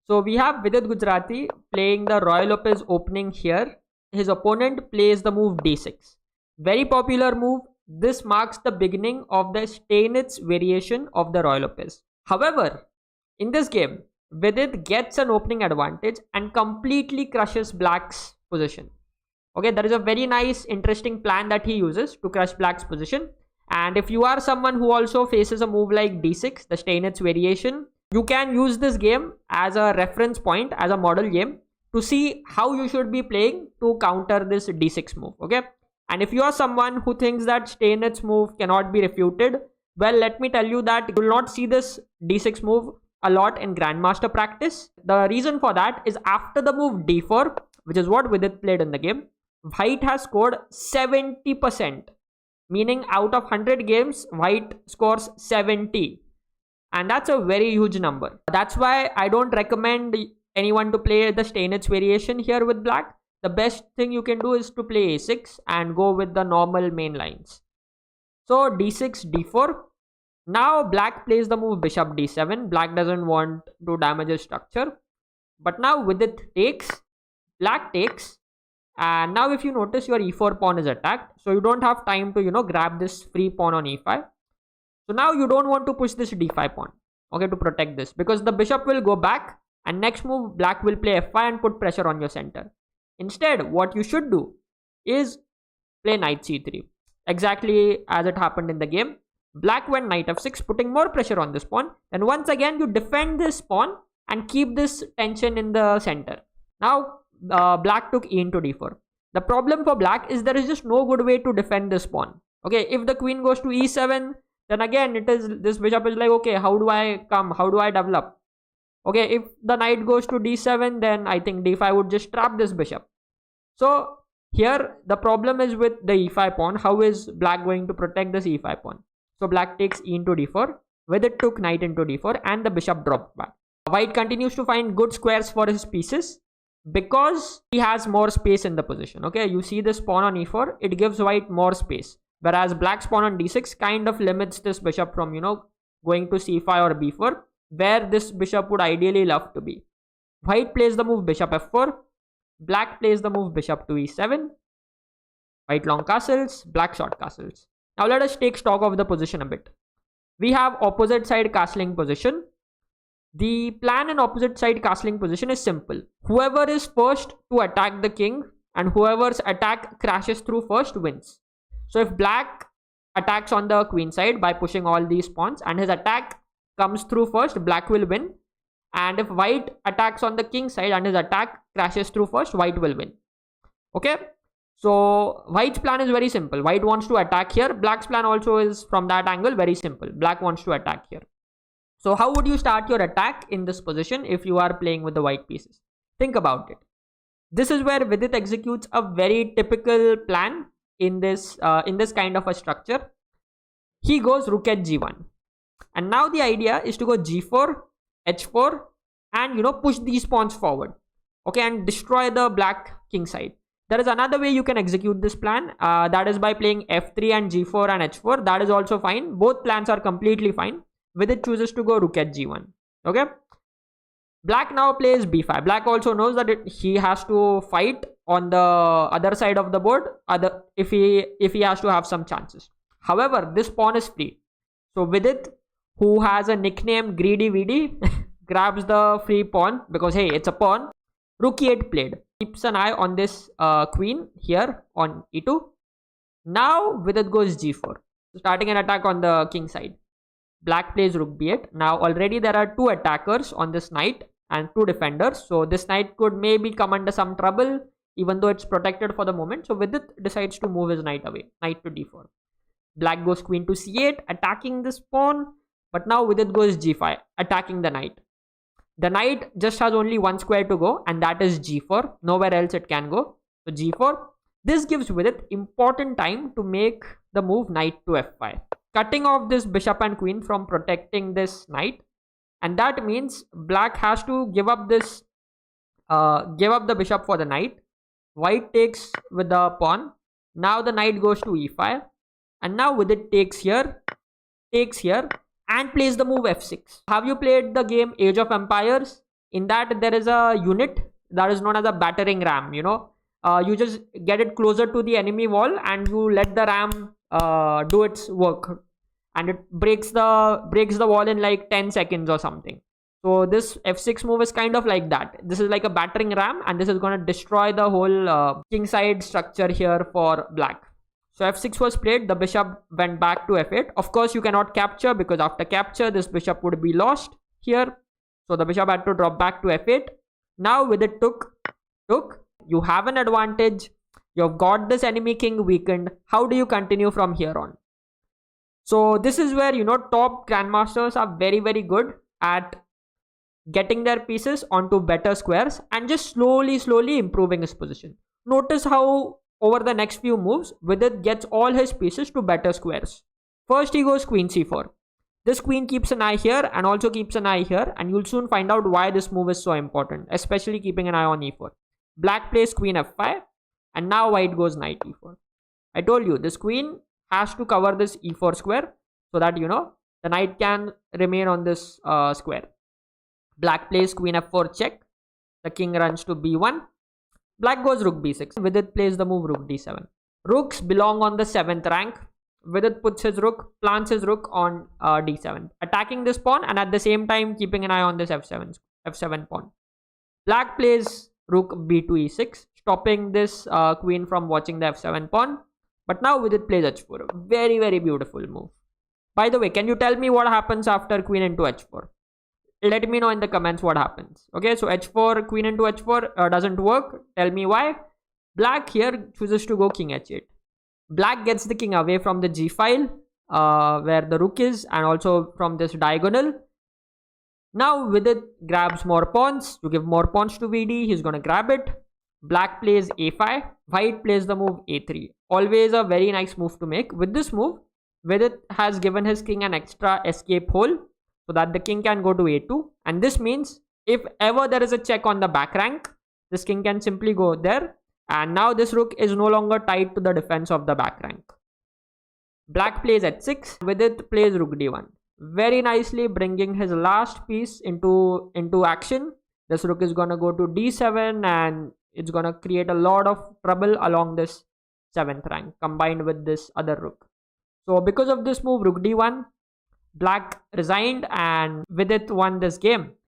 So we have Vidit Gujrathi playing the Ruy Lopez opening here. His opponent plays the move d6. Very popular move. This marks the beginning of the Steinitz variation of the Ruy Lopez. However, in this game, Vidit gets an opening advantage and completely crushes Black's position. Okay, there is a very nice, interesting plan that he uses to crush Black's position. And if you are someone who also faces a move like d6, the Steinitz variation, you can use this game as a reference point, as a model game, to see how you should be playing to counter this d6 move. Okay, and if you are someone who thinks that Steinitz move cannot be refuted, well, let me tell you that you will not see this d6 move a lot in grandmaster practice. The reason for that is after the move d4, which is what Vidit played in the game, White has scored 70%, meaning out of 100 games, White scores 70. And that's a very huge number. That's why I don't recommend anyone to play the Steinitz variation here with Black. The best thing you can do is to play a6 and go with the normal main lines. So d6, d4. Now Black plays the move bishop d7. Black doesn't want to damage his structure. But now Vidit takes, Black takes. And now if you notice, your e4 pawn is attacked. So you don't have time to, grab this free pawn on e5. So now you don't want to push this d5 pawn, okay, to protect this, because the bishop will go back and next move Black will play f5 and put pressure on your center. Instead, what you should do is play knight c3, exactly as it happened in the game. Black went knight f6, putting more pressure on this pawn. And once again, you defend this pawn and keep this tension in the center. Now, Black took e into d4. The problem for Black is there is just no good way to defend this pawn. Okay, if the queen goes to e7, then again this bishop is like, okay, how do I come? How do I develop? Okay, if the knight goes to d7, then I think d5 would just trap this bishop. So here the problem is with the e5 pawn. How is Black going to protect this e5 pawn? So Black takes e into d4. Vidit took knight into d4 and the bishop dropped back. White continues to find good squares for his pieces because he has more space in the position. Okay, you see this pawn on e4, it gives White more space. Whereas Black's pawn on d6 kind of limits this bishop from, going to c5 or b4, where this bishop would ideally love to be. White plays the move bishop f4. Black plays the move bishop to e7. White long castles, Black short castles. Now let us take stock of the position a bit. We have opposite side castling position. The plan in opposite side castling position is simple. Whoever is first to attack the king and whoever's attack crashes through first wins. So if Black attacks on the queen side by pushing all these pawns and his attack comes through first, Black will win. And if White attacks on the king side and his attack crashes through first, White will win. Okay, so White's plan is very simple. White wants to attack here. Black's plan also is from that angle very simple. Black wants to attack here. So how would you start your attack in this position if you are playing with the white pieces? Think about it. This is where Vidit executes a very typical plan in this kind of a structure. He goes rook at g1, and now the idea is to go g4, h4, and push these pawns forward, okay, and destroy the Black king side. There is another way you can execute this plan, that is by playing f3 and g4 and h4. That is also fine. Both plans are completely fine. Vidit chooses to go rook at g1. Okay, Black now plays b5. Black also knows that he has to fight on the other side of the board if he has to have some chances. However, this pawn is free. So Vidit, who has a nickname Greedy Vidi, grabs the free pawn because hey, it's a pawn. Rook e8 played. Keeps an eye on this queen here on e2. Now Vidit goes g4, starting an attack on the king side. Black plays rook b8. Now already there are two attackers on this knight and two defenders. So this knight could maybe come under some trouble even though it's protected for the moment. So Vidit decides to move his knight away. Knight to d4. Black goes queen to c8, attacking this pawn. But now Vidit goes g5, attacking the knight. The knight just has only one square to go, and that is g4. Nowhere else it can go. So g4. This gives Vidit important time to make the move knight to f5, cutting off this bishop and queen from protecting this knight. And that means Black has to give up this, give up the bishop for the knight. White takes with the pawn. Now the knight goes to e5, and now Vidit takes here, and plays the move f6. Have you played the game Age of Empires? In that, there is a unit that is known as a battering ram. You just get it closer to the enemy wall and you let the ram do its work, and it breaks the wall in like 10 seconds or something. So this f6 move is kind of like that. This is like a battering ram, and this is going to destroy the whole king side structure here for black. So f6 was played, the bishop went back to f8. Of course, you cannot capture, because after capture, this bishop would be lost here. So the bishop had to drop back to f8. Now with it took, you have an advantage. You've got this enemy king weakened. How do you continue from here on? So this is where, top grandmasters are very, very good at getting their pieces onto better squares and just slowly improving his position. Notice how over the next few moves, Vidit gets all his pieces to better squares. First he goes queen c4. This queen keeps an eye here and also keeps an eye here, and you'll soon find out why this move is so important, especially keeping an ie on e4. Black plays queen f5, and now white goes knight e4. I told you, this queen has to cover this e4 square so that, the knight can remain on this square. Black plays queen f4 check. The king runs to b1. Black goes rook b6. Vidit plays the move rook d7. Rooks belong on the 7th rank. Vidit puts his rook, plants his rook on d7, attacking this pawn and at the same time keeping an eye on this f7 pawn. Black plays rook b2 e6, stopping this queen from watching the f7 pawn. But now Vidit plays h4. Very, very beautiful move. By the way, can you tell me what happens after queen into h4? Let me know in the comments what happens. Okay, so h4, queen into h4 doesn't work. Tell me why. Black here chooses to go king h8. Black gets the king away from the g file where the rook is, and also from this diagonal. Now Vidit grabs more pawns to give more pawns to VD. He's going to grab it. Black plays a5. White plays the move a3. Always a very nice move to make. With this move, Vidit has given his king an extra escape hole so that the king can go to a2. And this means if ever there is a check on the back rank, this king can simply go there. And now this rook is no longer tied to the defense of the back rank. Black plays h6. Vidit plays rook d1. Very nicely bringing his last piece into action. This rook is going to go to d7 and it's going to create a lot of trouble along this 7th rank combined with this other rook. So because of this move, rook d1, Black resigned and Vidit won this game.